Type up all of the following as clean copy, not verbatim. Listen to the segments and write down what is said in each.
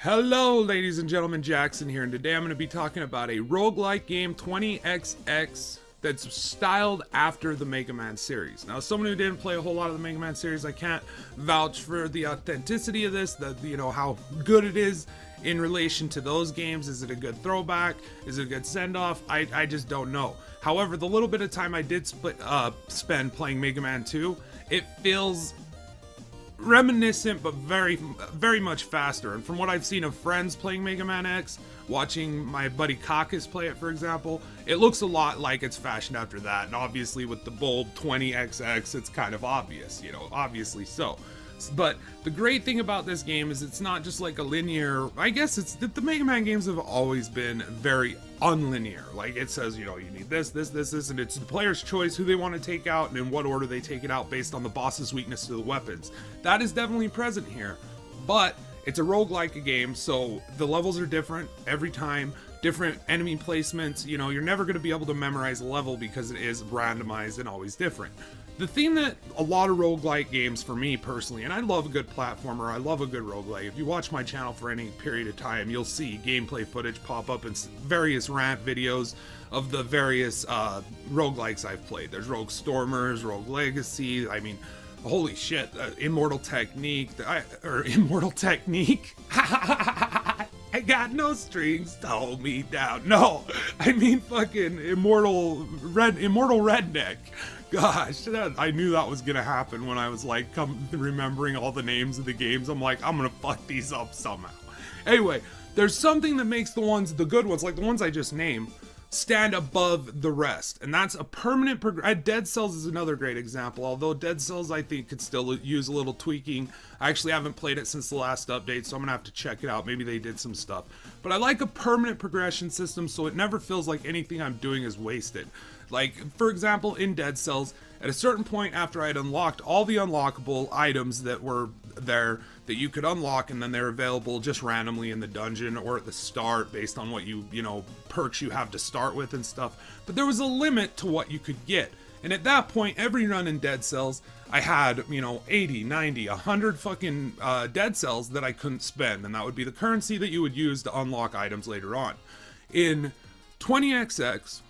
Hello, ladies and gentlemen, Jackson here, and today I'm going to be talking about a roguelike game, 20XX, that's styled after the Mega Man series. Now, as someone who didn't play a whole lot of the Mega Man series, I can't vouch for the authenticity of this, how good it is in relation to those games. Is it a good throwback? Is it a good send-off? I just don't know. However, the little bit of time I did spend playing Mega Man 2, it feels reminiscent but very much faster. And from what I've seen of friends playing Mega Man X, watching my buddy Caucus play it, for example, it looks a lot like it's fashioned after that. And obviously with the bold 20XX, it's kind of obvious, obviously so. But the great thing about this game is it's not just like a linear, I guess it's that the Mega Man games have always been very unlinear. Like it says, you need this, and it's the player's choice who they want to take out and in what order they take it out based on the boss's weakness to the weapons. That is definitely present here, but it's a roguelike game, so the levels are different every time, different enemy placements. You're never going to be able to memorize a level because it is randomized and always different. The thing that a lot of roguelike games, for me personally, and I love a good platformer, I love a good roguelike. If you watch my channel for any period of time, you'll see gameplay footage pop up in various rant videos of the various roguelikes I've played. There's Rogue Stormers, Rogue Legacy, holy shit, Immortal Technique, Immortal Technique? I got no strings to hold me down. No, fucking Immortal Redneck. Gosh, I knew that was gonna happen when I was remembering all the names of the games. I'm like, I'm gonna fuck these up somehow. Anyway, there's something that makes the good ones, like the ones I just named, stand above the rest, and that's a permanent Dead Cells is another great example, although Dead Cells I think could still use a little tweaking. I actually haven't played it since the last update, so I'm gonna have to check it out. Maybe they did some stuff, but I like a permanent progression system so it never feels like anything I'm doing is wasted. Like, for example, in Dead Cells, at a certain point after I had unlocked all the unlockable items that were there that you could unlock, and then they're available just randomly in the dungeon or at the start based on what perks you have to start with and stuff. But there was a limit to what you could get. And at that point, every run in Dead Cells, I had, 80, 90, 100 fucking Dead Cells that I couldn't spend. And that would be the currency that you would use to unlock items later on. In 20XX,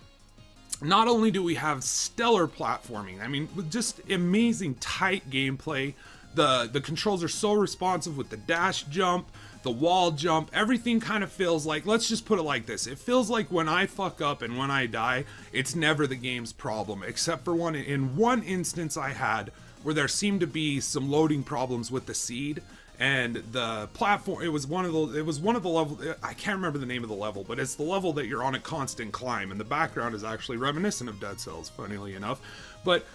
not only do we have stellar platforming, just amazing tight gameplay. The controls are so responsive with the dash jump, the wall jump, everything kind of feels like, let's just put it like this. It feels like when I fuck up and when I die, it's never the game's problem, except for in one instance I had where there seemed to be some loading problems with the seed. And the platform, it was one of the levels, I can't remember the name of the level, but it's the level that you're on a constant climb, and the background is actually reminiscent of Dead Cells, funnily enough. But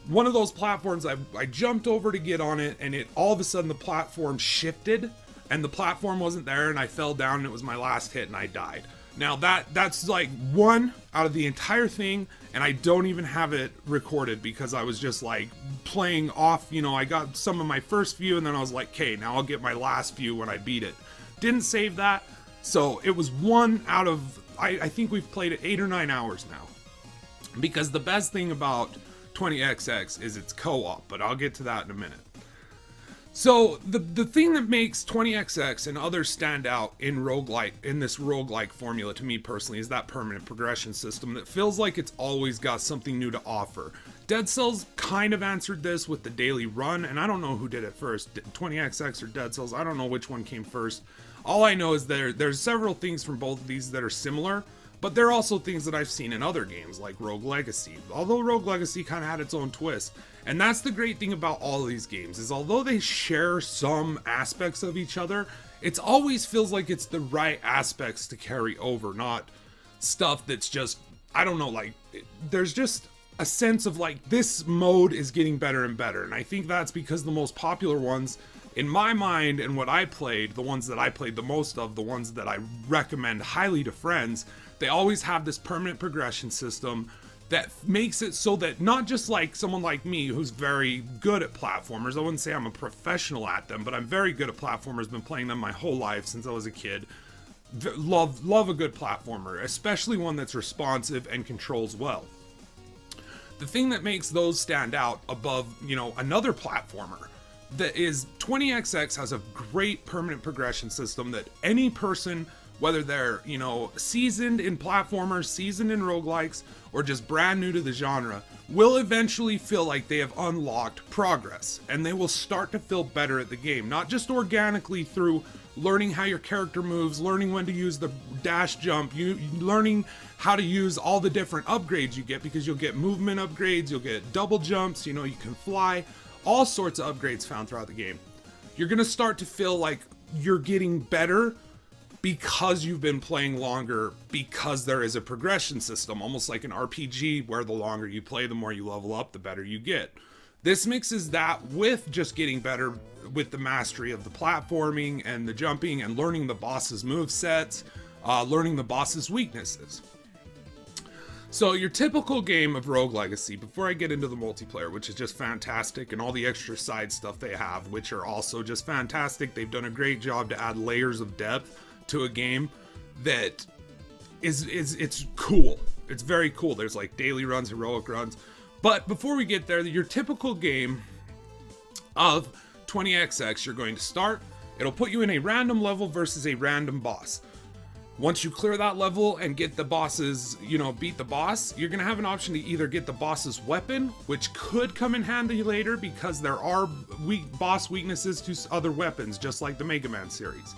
one of those platforms, I jumped over to get on it, and all of a sudden the platform shifted, and the platform wasn't there, and I fell down, and it was my last hit, and I died. Now that's like one out of the entire thing, and I don't even have it recorded because I was just like playing off, I got some of my first few and then I was like, okay, now I'll get my last few when I beat it. Didn't save that, so it was one out of, I think we've played it 8 or 9 hours now. Because the best thing about 20XX is it's co-op, but I'll get to that in a minute. So the thing that makes 20XX and others stand out in this roguelike formula to me personally is that permanent progression system that feels like it's always got something new to offer. Dead Cells kind of answered this with the daily run, and I don't know who did it first, 20XX or Dead Cells, I don't know which one came first. All I know is there's several things from both of these that are similar, but there are also things that I've seen in other games like Rogue Legacy, although Rogue Legacy kind of had its own twist. And that's the great thing about all of these games, is although they share some aspects of each other, it always feels like it's the right aspects to carry over, not stuff that's just, I don't know, there's just a sense of this mode is getting better and better. And I think that's because the most popular ones, in my mind, and what I played, the ones that I played the most of, the ones that I recommend highly to friends, they always have this permanent progression system that makes it so that not just like someone like me who's very good at platformers, I wouldn't say I'm a professional at them, but I'm very good at platformers, been playing them my whole life since I was a kid. Love a good platformer, especially one that's responsive and controls well. The thing that makes those stand out above, another platformer that is 20XX has a great permanent progression system that any person, whether they're, you know, seasoned in platformers, seasoned in roguelikes, or just brand new to the genre, will eventually feel like they have unlocked progress, and they will start to feel better at the game, not just organically through learning how your character moves, learning when to use the dash jump, learning how to use all the different upgrades you get, because you'll get movement upgrades, you'll get double jumps, you know, you can fly, all sorts of upgrades found throughout the game. You're gonna start to feel like you're getting better because you've been playing longer, because there is a progression system, almost like an RPG, where the longer you play, the more you level up, the better you get. This mixes that with just getting better with the mastery of the platforming and the jumping and learning the boss's movesets, learning the boss's weaknesses. So your typical game of Rogue Legacy, before I get into the multiplayer, which is just fantastic, and all the extra side stuff they have, which are also just fantastic. They've done a great job to add layers of depth to a game that it's cool. It's very cool. There's like daily runs, heroic runs. But before we get there, your typical game of 20XX, you're going to start. It'll put you in a random level versus a random boss. Once you clear that level and get the bosses, you know, beat the boss, you're going to have an option to either get the boss's weapon, which could come in handy later because there are boss weaknesses to other weapons, just like the Mega Man series.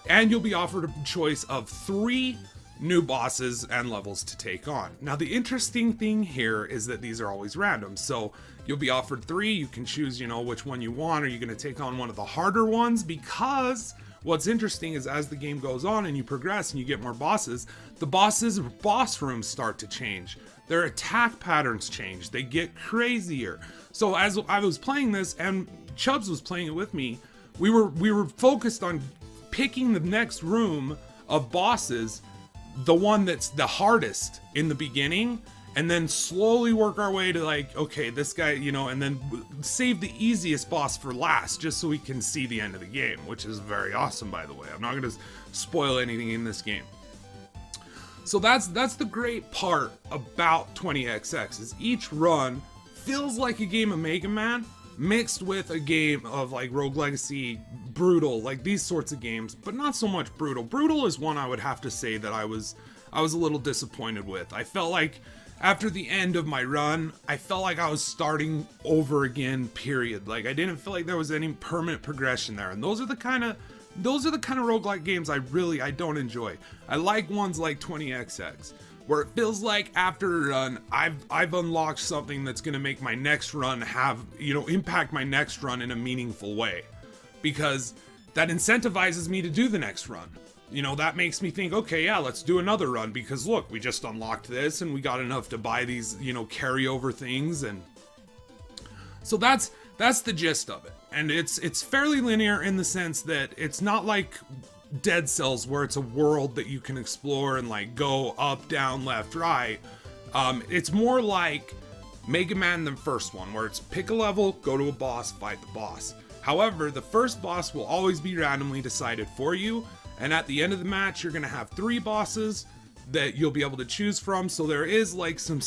And you'll be offered a choice of 3 new bosses and levels to take on. Now, the interesting thing here is that these are always random. So you'll be offered 3. You can choose, you know, which one you want. Are you going to take on one of the harder ones? Because what's interesting is as the game goes on and you progress and you get more bosses, the bosses' boss rooms start to change. Their attack patterns change. They get crazier. So as I was playing this and Chubbs was playing it with me, we were focused on picking the next room of bosses, the one that's the hardest in the beginning, and then slowly work our way to like, okay, this guy, you know, and then save the easiest boss for last, just so we can see the end of the game, which is very awesome, by the way. I'm not going to spoil anything in this game. So that's the great part about 20XX, is each run feels like a game of Mega Man mixed with a game of like Rogue Legacy, Brutal, like these sorts of games, but not so much Brutal. Brutal is one I would have to say that I was a little disappointed with. I felt like after the end of my run, I felt like I was starting over again, period. Like I didn't feel like there was any permanent progression there. And those are the kind of roguelike games I don't enjoy. I like ones like 20XX, where it feels like after a run, I've unlocked something that's going to make my next run impact my next run in a meaningful way, because that incentivizes me to do the next run. You know, that makes me think, okay, yeah, let's do another run, because look, we just unlocked this and we got enough to buy these, you know, carryover things. And so that's the gist of it. And it's fairly linear in the sense that it's not like Dead Cells, where it's a world that you can explore and like go up, down, left, right. It's more like Mega Man, the first one, where it's pick a level, go to a boss, fight the boss. However, the first boss will always be randomly decided for you, and at the end of the match, you're gonna have 3 bosses that you'll be able to choose from. So there is like some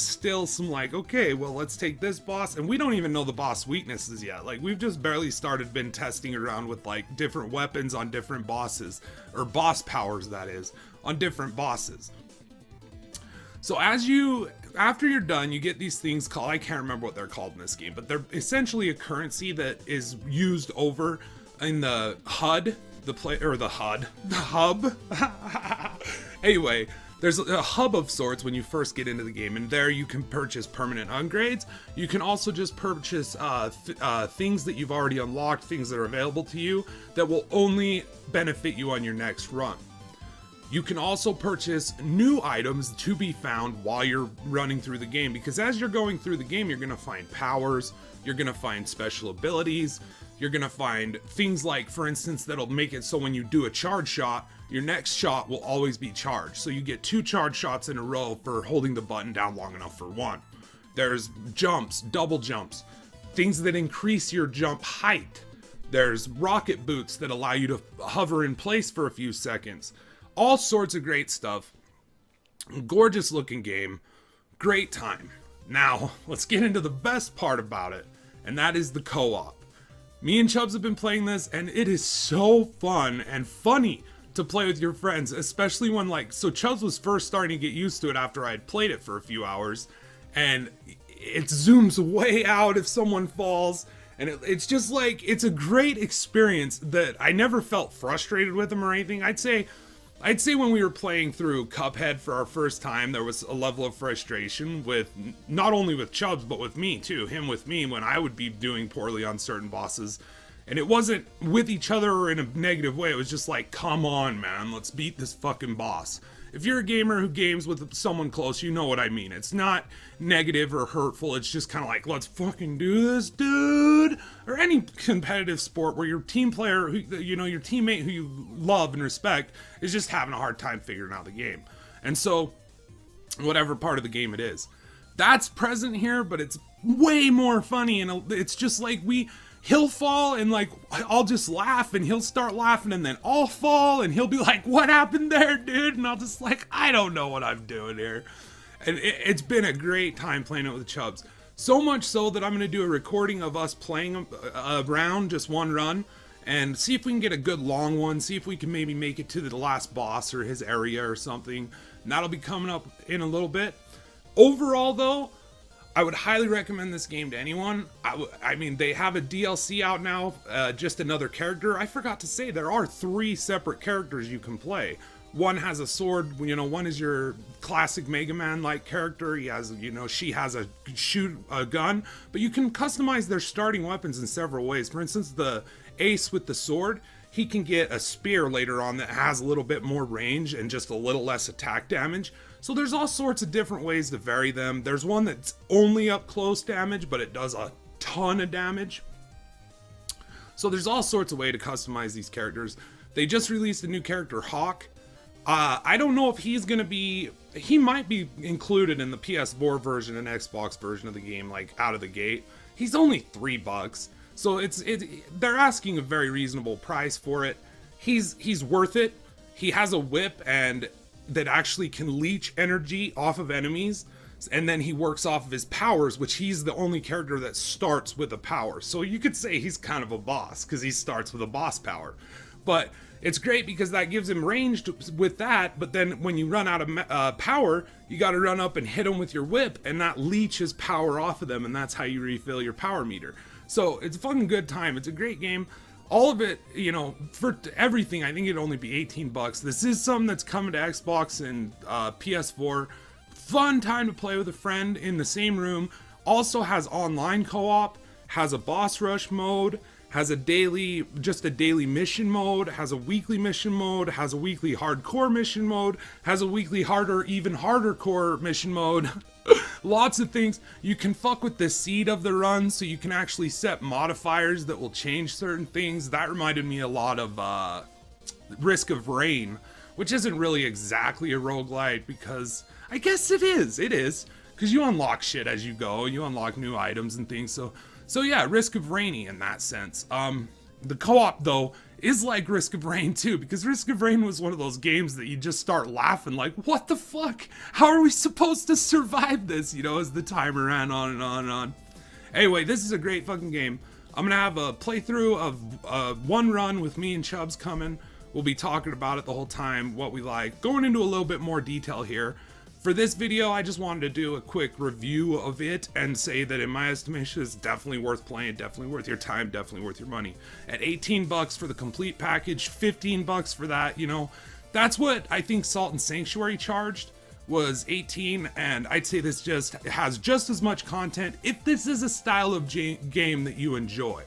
like, okay, well, let's take this boss, and we don't even know the boss weaknesses yet. Like we've just barely been testing around with like different weapons on different bosses, or boss powers, that is, on different bosses. So after you're done, you get these things called, I can't remember what they're called in this game, but they're essentially a currency that is used over in the HUD, the hub. Anyway, there's a hub of sorts when you first get into the game, and there you can purchase permanent upgrades. You can also just purchase things that you've already unlocked, things that are available to you that will only benefit you on your next run. You can also purchase new items to be found while you're running through the game, because as you're going through the game, you're going to find powers, you're going to find special abilities, you're going to find things like, for instance, that'll make it so when you do a charge shot, your next shot will always be charged. So you get 2 charge shots in a row for holding the button down long enough for one. There's jumps, double jumps, things that increase your jump height. There's rocket boots that allow you to hover in place for a few seconds. All sorts of great stuff. Gorgeous looking game. Great time. Now, let's get into the best part about it, and that is the co-op. Me and Chubbs have been playing this, and it is so fun and funny to play with your friends, especially when, like, so Chubbs was first starting to get used to it after I had played it for a few hours, and it zooms way out if someone falls, and it's just like, it's a great experience that I never felt frustrated with him or anything. I'd say when we were playing through Cuphead for our first time, there was a level of frustration with, not only with Chubbs, but with me too. Him with me when I would be doing poorly on certain bosses. And it wasn't with each other or in a negative way. It was just like, come on, man, let's beat this fucking boss. If you're a gamer who games with someone close, you know what I mean. It's not negative or hurtful. It's just kind of like, let's fucking do this, dude. Or any competitive sport where your team player, your teammate who you love and respect is just having a hard time figuring out the game. And so, whatever part of the game it is, that's present here, but it's way more funny. And it's just like he'll fall and like I'll just laugh and he'll start laughing and then I'll fall and he'll be like, what happened there, dude? And I'll just like, I don't know what I'm doing here. And it's been a great time playing it with Chubbs. So much so that I'm going to do a recording of us playing a round, just one run, and see if we can get a good long one, see if we can maybe make it to the last boss or his area or something. And that'll be coming up in a little bit. Overall though, I would highly recommend this game to anyone. I mean, they have a DLC out now, just another character. I forgot to say, there are 3 separate characters you can play. One has a sword, one is your classic Mega Man-like character. He has, she has a gun, but you can customize their starting weapons in several ways. For instance, the Ace with the sword, he can get a spear later on that has a little bit more range and just a little less attack damage. So there's all sorts of different ways to vary them. There's one that's only up close damage, but it does a ton of damage. So there's all sorts of ways to customize these characters. They just released a new character, Hawk. I don't know if he might be included in the PS4 version and Xbox version of the game, like out of the gate. He's only $3. So they're asking a very reasonable price for it. He's worth it. He has a whip and that actually can leech energy off of enemies, and then he works off of his powers, which he's the only character that starts with a power. So you could say he's kind of a boss because he starts with a boss power. But it's great because that gives him range with that, but then when you run out of power, you got to run up and hit him with your whip, and that leeches power off of them, and that's how you refill your power meter. So it's a fucking good time. It's a great game. All of it, for everything, I think it'd only be $18. This is something that's coming to Xbox and PS4. Fun time to play with a friend in the same room. Also has online co-op, has a boss rush mode, has a daily mission mode, has a weekly mission mode, has a weekly hardcore mission mode, has a weekly even harder core mission mode. Lots of things. You can fuck with the seed of the run, so you can actually set modifiers that will change certain things. That reminded me a lot of Risk of Rain, which isn't really exactly a roguelite, because I guess it is, because you unlock shit as you go, you unlock new items and things, so yeah, Risk of Rainy in that sense. The co-op though is like Risk of Rain too, because Risk of Rain was one of those games that you just start laughing like, what the fuck? How are we supposed to survive this? As the timer ran on and on and on. Anyway, this is a great fucking game. I'm gonna have a playthrough of one run with me and Chubbs coming. We'll be talking about it the whole time, what we like, going into a little bit more detail here. For this video, I just wanted to do a quick review of it and say that in my estimation, it's definitely worth playing, definitely worth your time, definitely worth your money. At $18 for the complete package, $15 for that, that's what I think Salt and Sanctuary charged, was $18, and I'd say this just has just as much content if this is a style of game that you enjoy.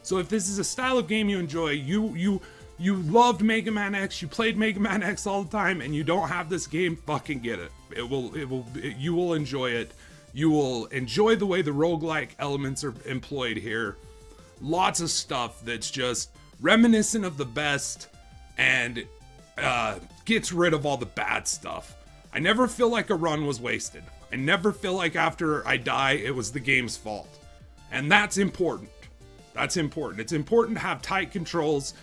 So if this is a style of game you enjoy, you loved Mega Man X, you played Mega Man X all the time, and you don't have this game, fucking get it. You will enjoy it. You will enjoy the way the roguelike elements are employed here. Lots of stuff that's just reminiscent of the best and gets rid of all the bad stuff. I never feel like a run was wasted. I never feel like after I die, it was the game's fault. And that's important. That's important. It's important to have tight controls,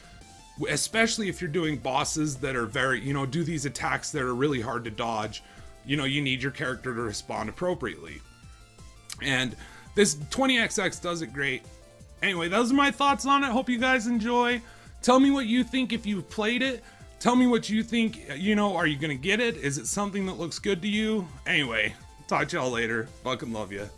especially if you're doing bosses that are very, do these attacks that are really hard to dodge. You need your character to respond appropriately. And this 20XX does it great. Anyway, those are my thoughts on it. Hope you guys enjoy. Tell me what you think if you've played it. Tell me what you think, you know, are you gonna get it? Is it something that looks good to you? Anyway, talk to y'all later. Fucking love you.